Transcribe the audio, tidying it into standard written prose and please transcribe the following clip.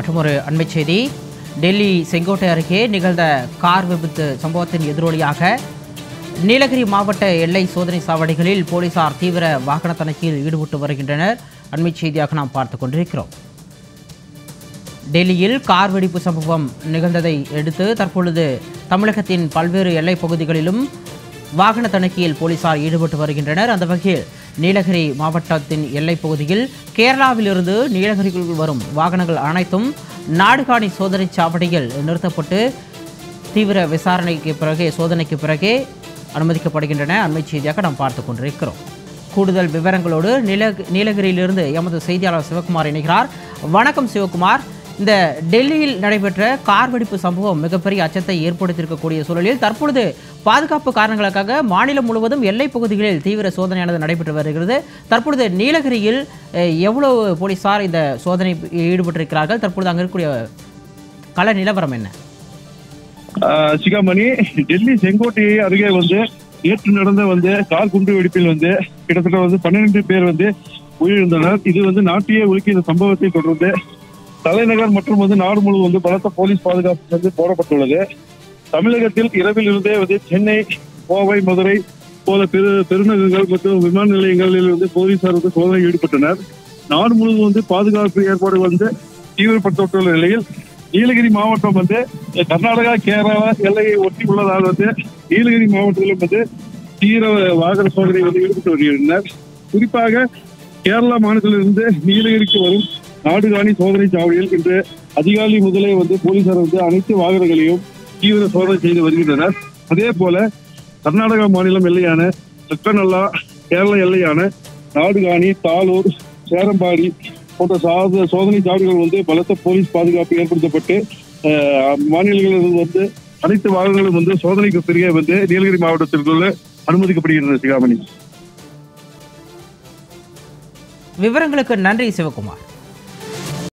மற்றொரு அண்மைச் செய்தி. டெல்லி செங்கோட்டை அருகே நிகழ்ந்த கார் விபத்து சம்பவத்தின் எதிரொலியாக நீலகிரி மாவட்ட எல்லை சோதனை சாவடிகளில் போலீசார் தீவிர வாகன தணிக்கையில் ஈடுபட்டு வருகின்றனர். அண்மைச் செய்தியாக நாம் பார்த்துக் கொண்டிருக்கிறோம். டெல்லியில் கார் வெடிப்பு சம்பவம் நிகழ்ந்ததை அடுத்து தற்பொழுது தமிழகத்தின் பல்வேறு எல்லைப் பகுதிகளிலும் வாகன தணிக்கையில் போலீசார் ஈடுபட்டு வருகின்றனர். அந்த வகையில் நீலகிரி மாவட்டத்தின் எல்லைப் பகுதியில் கேரளாவிலிருந்து நீலகிரிக்குள் வரும் வாகனங்கள் அனைத்தும் நாடுகாணி சோதனை சாவடியில் நிறுத்தப்பட்டு தீவிர விசாரணைக்கு பிறகு சோதனைக்கு பிறகே அனுமதிக்கப்படுகின்றன. அண்மைச் செய்தியாக நாம் பார்த்து கொண்டிருக்கிறோம். கூடுதல் விவரங்களோடு நீலகிரியிலிருந்து எமது செய்தியாளர் சிவகுமார் இணைகிறார். வணக்கம் சிவகுமார். இந்த டெல்லியில் நடைபெற்ற கார் வெடிப்பு சம்பவம் மிகப்பெரிய அச்சத்தை ஏற்படுத்தியிருக்கக்கூடிய சூழலில் தற்பொழுது பாதுகாப்பு காரணங்களுக்காக மாநிலம் முழுவதும் எல்லைப் பகுதிகளில் தீவிர சோதனையானது நடைபெற்று வருகிறது. தற்பொழுது நீலகிரியில் எவ்வளவு போலீசார் இந்த சோதனை ஈடுபட்டிருக்கிறார்கள்? தற்பொழுது அங்கே இருக்கக்கூடிய கள நிலவரம் என்ன? சிகாமணி, டெல்லி செங்கோட்டை அருகே நேற்று நடந்த கார் குண்டு வெடிப்பில் கிட்டத்தட்ட 12 பேர் உயிரிழந்தனர். இது நாட்டையே உலுக்கிய இந்த சம்பவத்தை தொடர்ந்து தலைநகர் மற்றும் நாடு முழுவதும் பலத்த போலீஸ் பாதுகாப்பு போடப்பட்டுள்ளது. தமிழகத்தில் இரவில் இருந்தே சென்னை, கோவை, மதுரை போல பெருநகரங்கள் மற்றும் விமான நிலையங்களில் போலீசார் சோதனையில் ஈடுபட்டனர். நாடு முழுவதும் பாதுகாப்பு ஏற்பாடு தீவிரப்படுத்தப்பட்டுள்ள நிலையில் நீலகிரி மாவட்டம் கர்நாடகா, கேரளா எல்லையை ஒட்டி உள்ளதால் நீலகிரி மாவட்டத்திலும் தீவிர வாகன சோதனை ஈடுபட்டு வருகின்றனர். குறிப்பாக கேரளா மாநிலத்திலிருந்து நீலகிரிக்கு வரும் நாடுகாணி சோதனை சாவடியில் இன்று அதிகாலை முதலே போலீசார் அனைத்து வாகனங்களையும் தீவிர சோதனை செய்து வருகின்றனர். அதே போல கர்நாடகா மாநிலம் எல்லையான செக்கநல்லா, கேரள எல்லையான நாடுகாணி, தாலூர், சேரம்பாடி போன்ற சோதனை சாவடிகள் பலத்த போலீஸ் பாதுகாப்பு ஏற்படுத்தப்பட்டு மாநிலங்களிலிருந்து அனைத்து வாகனங்களும் சோதனைக்கு பிறகு நீலகிரி மாவட்டத்திற்குள்ள அனுமதிக்கப்படுகின்றன. சிகாமணி, விவரங்களுக்கு நன்றி சிவகுமார்.